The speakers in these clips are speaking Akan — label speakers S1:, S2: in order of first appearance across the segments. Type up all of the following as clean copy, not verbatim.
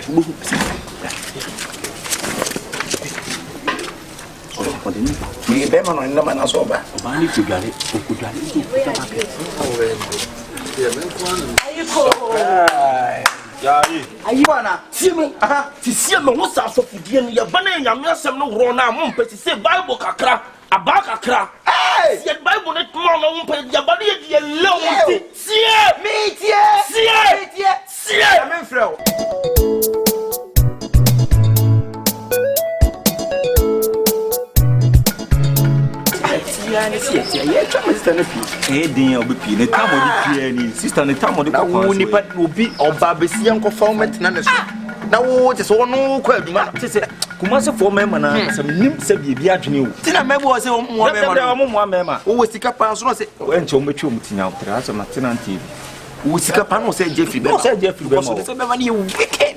S1: Me be man no man so ba.
S2: Ba ni kudwale, okudwale.
S1: Ayi bana, simi, aha, ti simi wo sa so fudie no ye bana nyame asem no woro na mo mpesi se Bible kakra, aba kakra. Eh, ye Bible no tmo no mpesi ye bana ye die lewo ti. Sie, me tie. Sie, me frɛ wo.
S2: Sister no pi e din obi pi ne tamo di pi ani sister ne tamo di ko
S1: wo nipa obi oba besi enko format na ne so na wo te so no kwa aduma
S2: te se kuma se fo mema na se nim se bia adwene wo
S1: ti na mebo se mo mema
S2: mo mo mema
S1: wo sika pa so no se
S2: enche o metwe o mutinya tra so na tenant TV
S1: wo sika pa no se Jeffrey be
S2: se Jeffrey be
S1: so se be ma ni wicked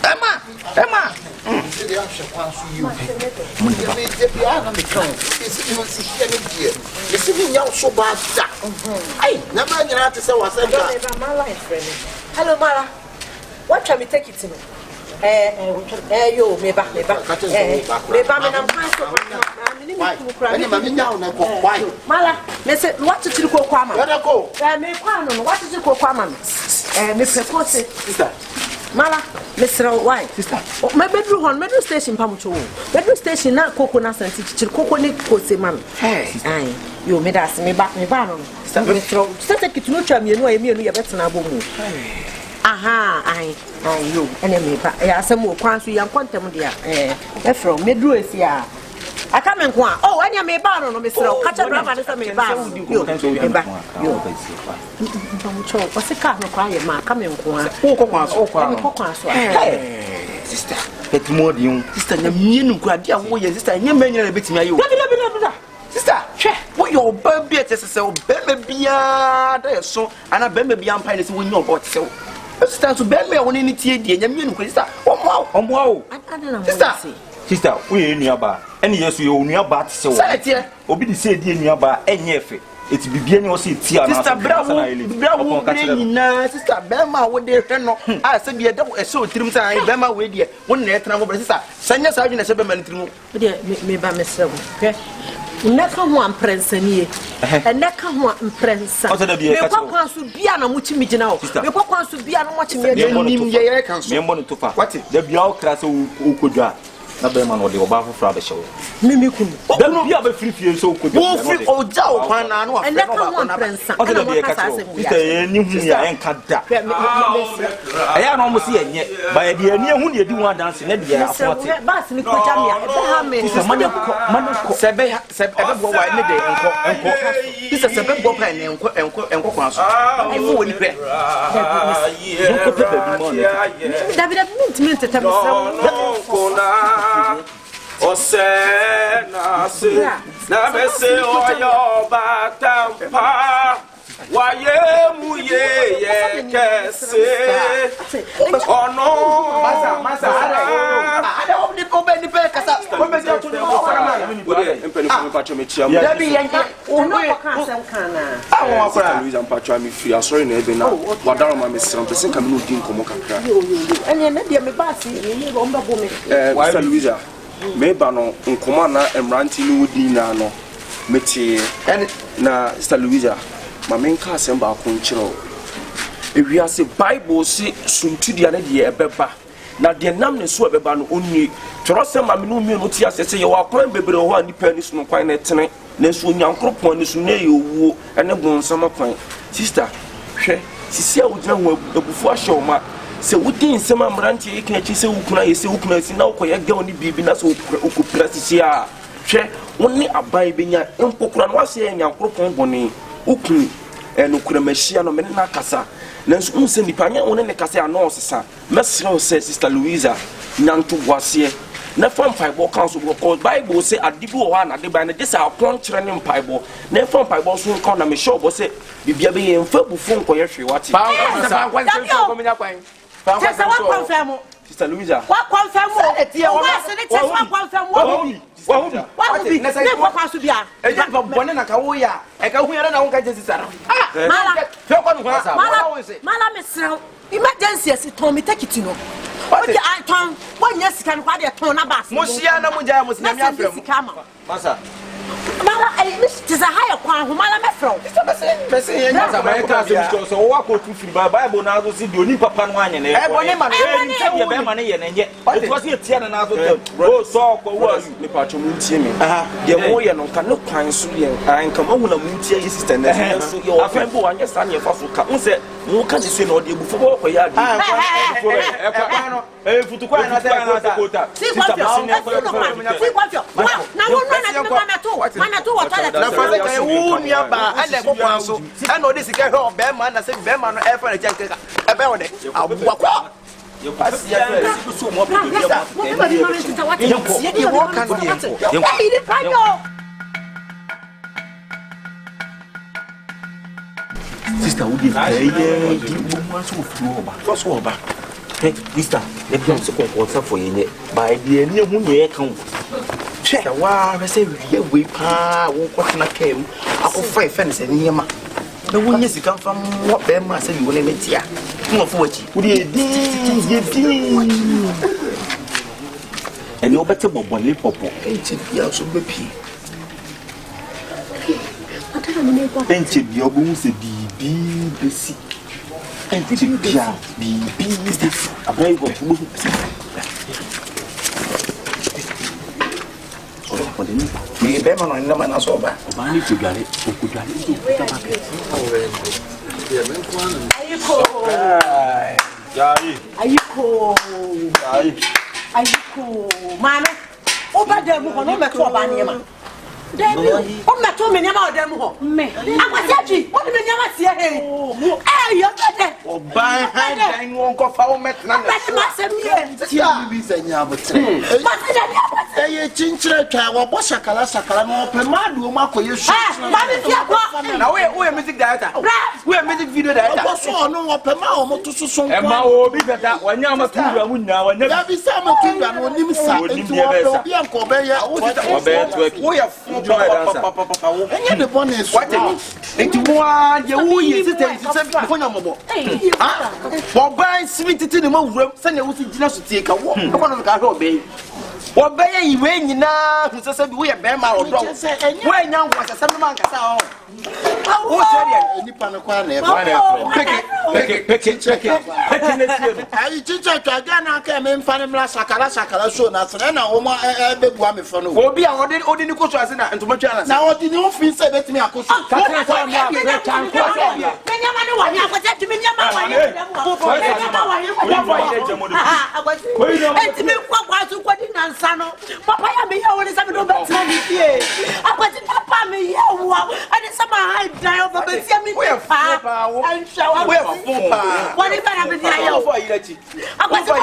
S1: Emma
S3: Hello, Mara. What shall we take it to me? Yo, me back. Mala, me say what to go kwama. Me kwano, what to go kwama. Me propose sister. Mala, Mr. Why? Sister. My bedroom station pamucho. Bedroom station na koko na santi chichiri koko ni kose man. Hey, you me das me back me ba no. Sister take it no twa me no ye betena abomu. Aha, ai yo, ene me ba. Ya asem o kwan so yan kontem dia. Efro me dru efia. Aka me nko a. Oh, anya me ba no Mr. Kacha driver dey say me ba. Yo, me ba. Yo. Pamucho, wase ka no kwa ye ma aka me nko a. Wo kwa so.
S1: Sister, bet more di sister na mienu kwa dia wo ye sister nya manyina na betimi ayo. Sister, hwe, wo your baby etese o bema bia da so ana bema bia mpa ne se wo nya obot se wo. Sister so bema wo ni tie die nya mienu kwa sister. Omo.
S2: Sister, we nuaba. Eni yesu ye nuaba te se wo.
S1: Say
S2: obi di se die nuaba enye efe. Eti bibia ni o se tia na.
S1: Sister bravo nyina sister bema wo de hwe no. Ah se bia da e se o tirim sai bema we de wo na etena mo sister. Sanya sa adwene se bema ni tirim.
S3: De me ba me se wo. Hwe. Neka ho amprensanie. Neka ho amprensa. Me kwakwan so bia na muchi migina wo. Me kwakwan so bia na mochi me
S1: nim ye kan so.
S2: Me mbo no tofa. Da bia o kra se o kodwa. Na be man ode oba fofra be shewo.
S3: Mimi kunu.
S2: Da bia be free so kodwa.
S1: Wo free o ja o kwan na no afre no ba na
S3: prensa.
S2: O da bia ka so. Sister ye ni hu ya enka da. Aya no mo se yenye. Ba ye de ani hu ne edi hu dance na de afote.
S3: Ba se ni koja me e be ha me.
S2: Sister manako.
S1: Sebe bo wa ne de enko. Sister sebe bo pa ne enko kwan so. Ai fo woni pe.
S2: Nko pe be mo ne.
S3: David mint tete me
S4: Osena se na me se oyo batampa waye muye ye kese ono
S1: masa ada obni ko be ni pe kasa ko be se tuni ko fara
S4: empeni ko pacho me chiam
S1: da bi yanka
S3: ono ko kan kana
S1: awon afra
S4: Louise pacho mi fi asori na ebe na wadaro ma me siram pese kam no din komo kakra
S3: ene na dia me ba si ni ro mba bo me
S4: Sister Louise me ba no nkoma na emranti no din na no meti na Sister Louise ma men ka asem ba ko nkyiro ewia se Bible se suntudia na de ebeba na de nam ne so ebeba no onni tworo se ma me no mi no ti asese ye wa kwan bebre ho ani pa ni so no kwan na tene na so nyankropon ni so na ye owuo ene bonsama kwan sister hwe sisi a wudra ho abufu ahye o ma se wudin nsema mranti e kan chi se wukuna ye se wukuna si na ukoye gaw ni bibi na so ukupra sisi a hwe wonni abai benya empokura no ase nyankropon boni ukun enukura machia no me na kasa nanso unse nipa nya woni ne kasa ano osesa mesre se Sister Louise nyanto boase na fam Bible council because Bible say adibi wo ha na de ba na de sa akon kire ne Bible na fam Bible so kon na me show bo say bibia be ye mfa bufu nkoye hwe wati
S1: ba kwan se ko me nya kwan
S3: Tesa wa confirm.
S4: Sister Louise.
S3: Wa confirm. Wa se ne tesa wa confirm. Wa bi. Ne kwa kwa so bia.
S1: E je bone na ka wo ya. E ka hu ya na won ka je sisara.
S3: Mala.
S1: Fe kwa no kwa sa.
S3: Mala me sra. Emergency si to me take it no. I turn 1 year can quite a ton of us.
S4: Mosiana Muja was not Masa.
S3: Mala, this is a higher quan who Mala Mefro.
S2: So walk to Bible now to see you papa one and it was here and another. Oh, so was the patron. The warrior no can look kind soon. I come on with a mutia sister and your friend who understand your fossil come say, no can say no deal before for your I know this is a home, Bearman. I said, Bearman, ever a jacket. About it. I'll walk up. You pass so much. Sister, would you first of all, hey, sister, the plans of water for you by the near moon account. Check a while, I say, we walk on a came. I'll fight fence and near my. The one is to come from what Bema said you will limit here. More for what you and no better one lip of ancient years of the pea. Ancient your bones, the BBC. And the BBC, a very good book. Me Beman and Naman as over. I need to get it.
S3: Are you cool, Mama? Over there, who no matter what Banyama. What matter many about them? I'm a judge. What do you say? Hey, you're better. Oh, by hand, won't go for me.
S1: Eye chinchire kawa bo sakala no pemadu mako yesu
S4: na we music director we music video director
S1: bo so no pema o moto so
S2: e ma obi beta wanya ma tuwa munya wanya
S1: ya bi sa ma tuwa no nim sa enti wo obi anko be ya wo ya fu papa enye de bonus enti wo ye wo ye sitem fonya mobo bo ban simiti ni ma wuram se ne wo si gina so tie ka wo ko no ka ho be Obey you when you now who says we are Bema or Dog. When young was a seven man can say, I teach a Gana came in Fanima Sakala soon as an Oma big woman from will be awarded ordinary coaches and to much else. Now, did you feel say that me? I could
S3: Papa, I may have only some better than here. I put it up on me, and it's some high die over the semi. We are far and shower. We are full. What if I have a day over you? I was a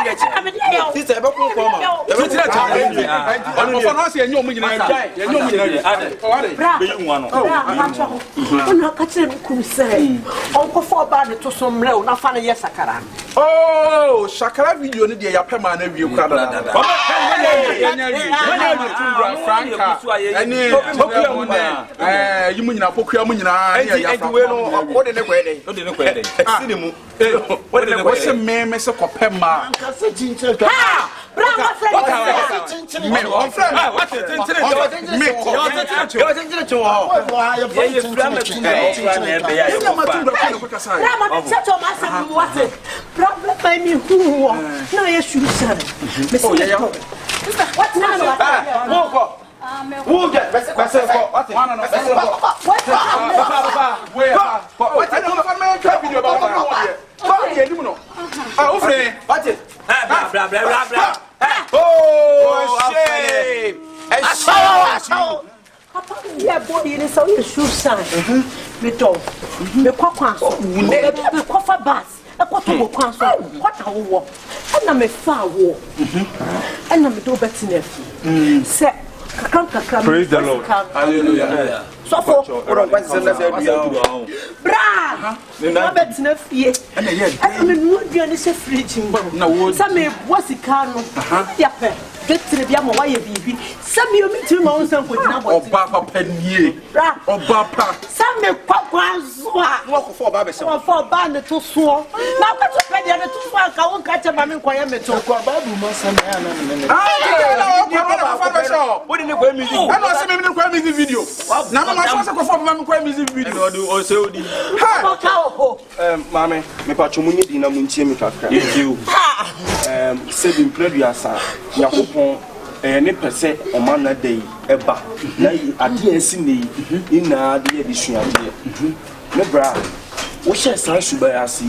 S3: video. This is a book for
S5: oh, Shakara video ni dia pema na wie kura Franca ani yimu nyina pokua mu nyina ya
S4: we no o de ne kwede sinimu
S5: o de ne kwede me se kopema
S1: nkase chinchire
S3: ha bravo friend
S5: me on friend what chinchire me yo chinchire cho
S1: wa ya
S3: problem by me who no you should say what now
S4: Moko who get what video oh shame
S3: Papa, yeah, body is so you should sign. Me too. Me kwakwa. Me kofa bus. E kwato go kwan so. What a wo. Na me fa wo. Na me do better say kakra.
S5: Praise the Lord. Hallelujah.
S3: So for bra. Me better fie. Na me no duane se fridge. Na wo. Sa me wasika no. Ya pe. getire bia ma waye bibi sabi omi tiri ma won san ko jina bo
S5: Oba papa nie. Oba pa.
S3: Sabe kwakwanzwa.
S2: No ko for ba be se.
S3: Wo for ba ne to so. Na ko to pe dia ne to so ka won ka che ma me nkoye me to.
S2: Ko ba bu ma sa na na ne.
S5: What did you go music? I know some even go music video. Na ma so ko for ma me go music video.
S4: O se odi. Mame, me pa chomunye di na muntie me kakra. Se bi mpleduasa. Yakopon ne pese o man na dey eba. Na ade esi ne ina de ye suade. Me bra, wo hye san suba ase.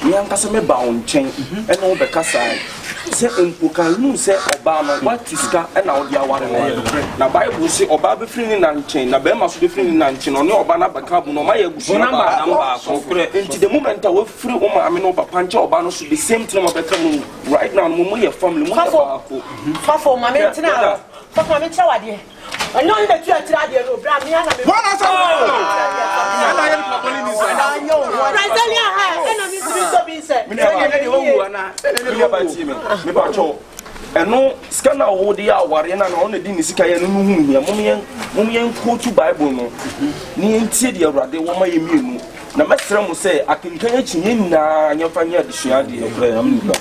S4: Me ankasa me ba on chen. E no be kasa. Se empokan nu se oba no watiska e na odi aware na Bible se oba be free ni na nchen na be ma so be free ni na nchen no ne oba na baka bu no ma ya gusu na ba konkre enti the moment we free o ma me no papa nche oba no so the same thing ma beka mu right now mo ye family mo
S3: fafo ma me tina fafo ma me tira wade ono ni betu atira de no bra me na me
S5: Bona so. Ana ye papa ni ni sa.
S3: Brazilian ha e no mi sibi so bi se
S2: Me na de wo ana.
S4: me ba ti me ba cho eno scanner wo de aware na na di ni sika ye no hu hia mom yen ko to Bible no ni entie de awrade wo ma ye mienu na mesra mu se akenkan achinye na nyefa nya de suade e am nika.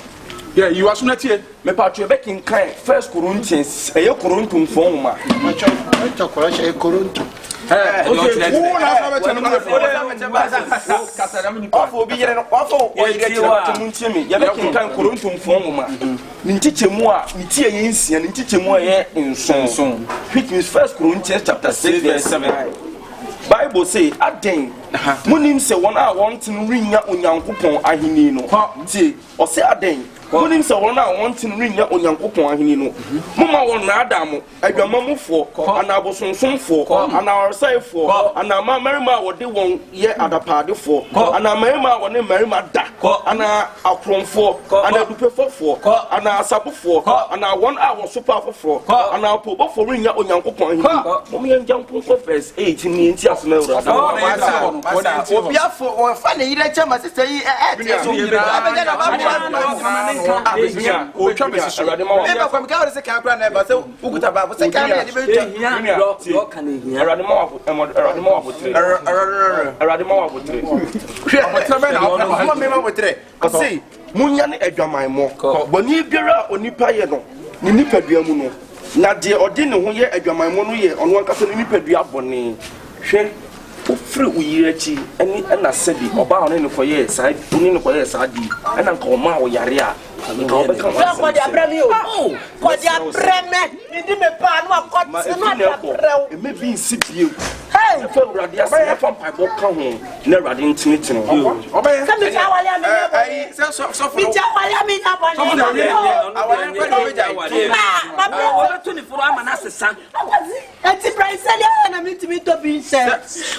S5: Yeah, you are not here.
S4: Me pa twe bekin kan 1 Corinthians eye Korinto fon ma
S2: Ma cho ko she Korinto.
S5: Who na fa be tenu
S4: Ofo bi yere no ofo o yere tira muntie me ye bekin kan Korinto fon ma ni ntichemu a ni tie ye nsia ni ntichemu a ye nsonson which means 1 Corinthians chapter 6 verse 7. Bible say aden munim se won a want to rinya onyankopon ahini no tie o se aden munim se won a want to rinya onyankopon ahini no mama won na adam adwamamufo ana abosonsonfo ana orsaifo ana mamarima wode won ye adapaadefo ana marima won marima da ana akronfo ana dupefofo ana asabofo ana won a wo superfofo ana pobofo rinya onyankopon ahini mom ye njampofo verse 8 ni enti asema ura
S2: Obiafo o fa ne yire chama sister yi so abeja na ba
S4: o twa me sisura de ma
S2: e ba kwam ka wore se kan kra na ba se ukuta ba se kan na de be twa
S4: yo kan ehia erade ma wa botre erade ma wa botre
S2: ma me ma botre
S4: ase munya ne adwaman mo boni biara onipa ye no ni nipadua mu no na de odi ne ho ye adwaman mo no ye ono ankasa ni nipadua bone hwe free uyirachi ani na sabi oba ono ne koye sa ni ne koye sa di ana nka o ma wo yare a nka be kan wa
S3: ko dia brame o ko dia brame ndi me pa no akoti no dia brew
S4: e me bi nsibie hey fe urade ase fa mpaibo ka ho na urade ntinitini
S5: Oba
S3: ka mi ja wale ame
S2: ai so
S3: mi ja wale ame na bone
S2: awale ko do be ja
S3: ma
S6: o to ni furu ama na sesa
S3: enti Brazilian na mi timi to bi se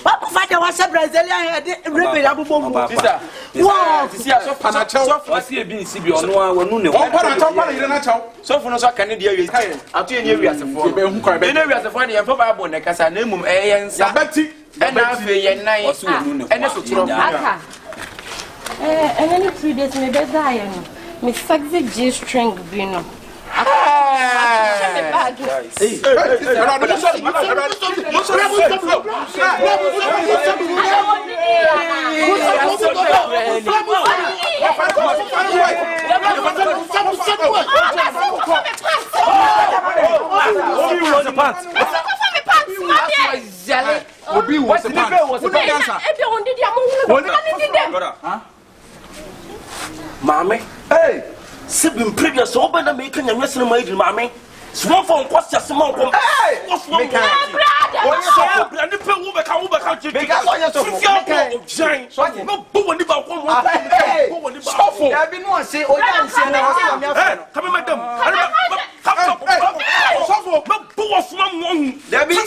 S3: wa ko fa de wa se Brazilian de rebe ya bobo mu
S2: sister
S3: wow
S5: si aso panacho
S6: o si e bi nsi bi ono a wonu ne
S5: on para yire na chaw
S2: so fu no so kan de awie ato ye wi asefo
S5: be hu kwa be
S2: na wi asefo de ye fa Bible ne kasa na emum ye nsa
S5: bati
S2: na afi ye nan ene so turo
S7: aka and any 3 days me be die no me sexy G string bi no
S5: Obi was a dancer.
S1: Mame, hey, sibim previous so bana me kan nyame sene mai di mame. Small phone cost just small phone. Hey, what's wrong? What so brand pe wo be ka ji.
S2: Make us on your
S1: so no bo woni ba ko mo. Bo woni ba.
S2: So ya bi no say o ya nse na o say me afa.
S1: Come madam. So no bo wo so mo.
S2: Da bi
S7: oh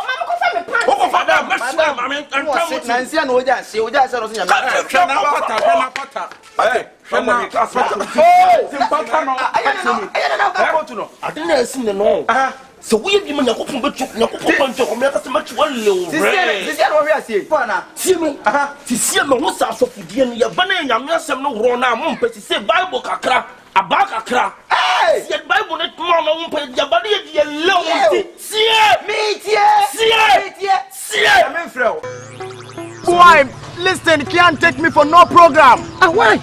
S7: mama ko fa me pants
S1: Wo ko fa da me mame kan
S2: na nse na o ja nse no so nyame.
S5: Na pata.
S1: Hey,
S5: na
S2: Simpata no. Ayana na ka kotu no.
S1: adena asin no. So we give me yakopon betu yakopon ncho me akase machi wale
S2: Sisi no we asie.
S1: Pana. Tie me. Tie me wo sa asofudie no ye bana nyame asem no woro na mo mpesi say Bible kakra aba kakra. Hey! See Bible net mo wo mpa ya bade ye lew sie
S2: Me tie.
S1: sie
S5: Why? Listen, can't take me for no program.
S3: Why?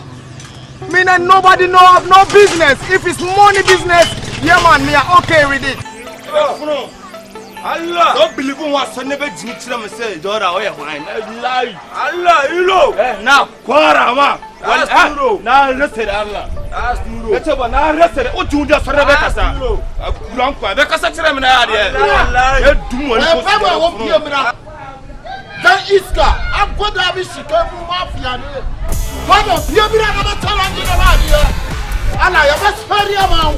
S5: Me and nobody know have no business. If it's money business, yeah man, me are okay with it.
S1: Allah don't believe in what son never did to them say Dora oh yeah wine lie Allah you know now kwara ma na rested Allah that's no na rested o tun da sore be kasa kuran kwa be kasa tire me na ya de e dum woni ko
S5: wo pie mira dan iska agoda bi sika mu mafia ne wada pie mira na ba challenge na ba dia ala ya ba spare ma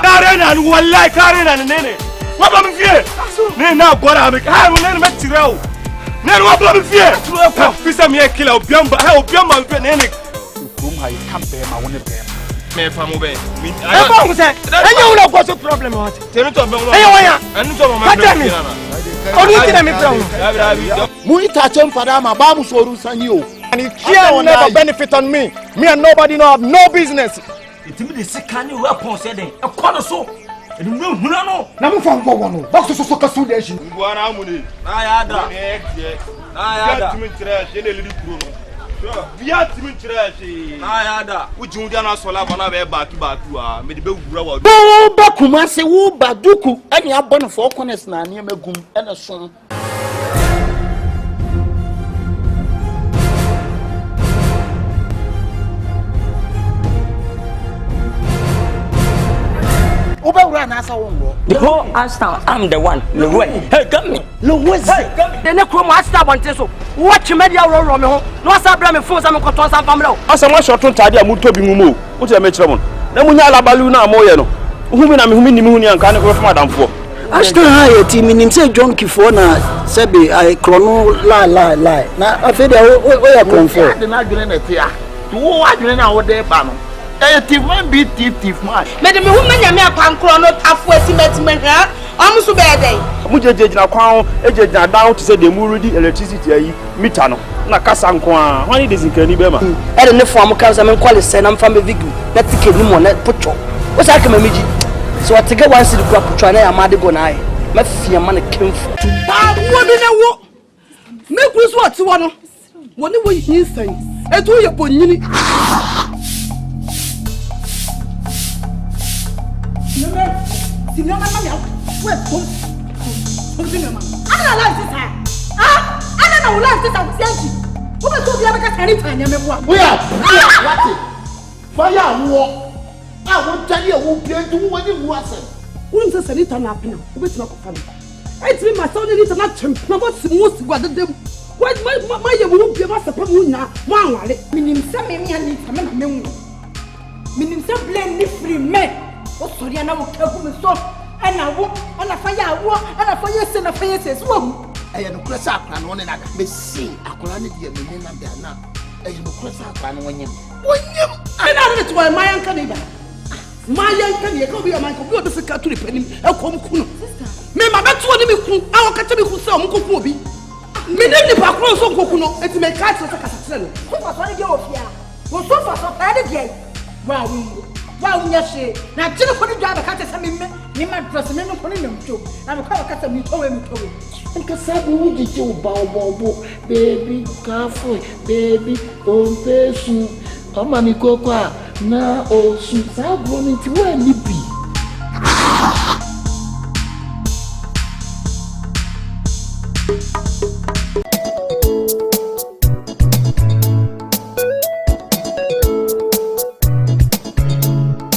S1: Karena wallahi karena nene waba mfie ne na gwara me ha ne me tireo ne waba mfie fisa me kila obiamba ha obiamba mfie nene kum ha ikambe ma woni be me fa mo be e ba ko se enye wona go so problem what tenu to be wona enye wona enu to ma be onu tina me problem
S5: mu ita chem fada ma ba mu soru sanyi o and it can never benefit on me and nobody know have no business.
S6: Itimi de sika ni weapon se den e ko no so e no huna no
S5: Na mu fa ngwo no box so kasu de shi
S1: ngwa na amuni
S6: na ya da na ya da
S1: timi tire je ne lili kuro no bia timi tire shi
S6: na ya da
S1: ujun dia na sola ba na be baaki a me de be wura wa
S5: bo ba kuma se wo ba duku ani abon for corners na ne magum ene so
S3: The whole Aston, I'm the one. Hey, come me. The next room, I stop on this. Watch media roll me home. No, I saw me phone. I'm going to some family.
S1: As a much short time, I'm to be moved. What's a metro? Namunya la baluna moyeno. Whom I'm whom and kind of madam for.
S8: Aston high team in himself John Kifona Sebi I chrono lie. Now I feel where I come from.
S5: The not doing it here. To what you know what they ban. Thief man be thief man.
S3: Madam, who many me a chrono halfway cement here. I'm so bad day.
S1: Mujeje na kwa eje na down to say the muridi electricity ayi meter no na kasa nkwa when this nkani be ma
S3: I don't know for am can some call say am from a vehicle na ticket ni mo na pocho what's that come meji so I take one city kwa pocho na amade go na ai ma fia ma na kemfu
S9: ba wo bi na wo me kuru so ati wo no woni wo yin san etu ye bonyini Sinema mama we ko sinema ana la sisa ana na wala sisa kusianji wo be to bia be ka tari tanya me boa
S5: We are what fire wo a wo tari e wo bia ntu wo ni wo ase
S9: wo nse sanita na apena wo be tina ko fa e ti ma so ni nita na chem na bo si mo si gwa dedem ma ye wo bia ma sepa mo nya mo anwale minim se me mi ani ta me na me wu minim se blame ni free me o sori ana wo ka ku me so ana wo ana fire se na fire se so
S5: eye no kura sa akra no ne na me si akra ne dia me na bia na eye no kura sa akra no wonyem
S9: ana ne to my yanka ne ba my yanka ne ka bi o man ko bi o de sika to repanim e kom ku no me ma beto ni me ku a wo ka te me ku se o mko ku obi me ne ni ba kro so nkoku no eti me ka tse ka tse no ko fa so ne ge ofia wo so fa so ta de ge wa wo nya she na tire ko ni dwa ba ka tse se me ni ma dress me no ko ni mto na me ka tse me to we nka sabu wuji je obo baby careful baby ompesu o ma mi kokwa na o su sabu ni ti wa ni bi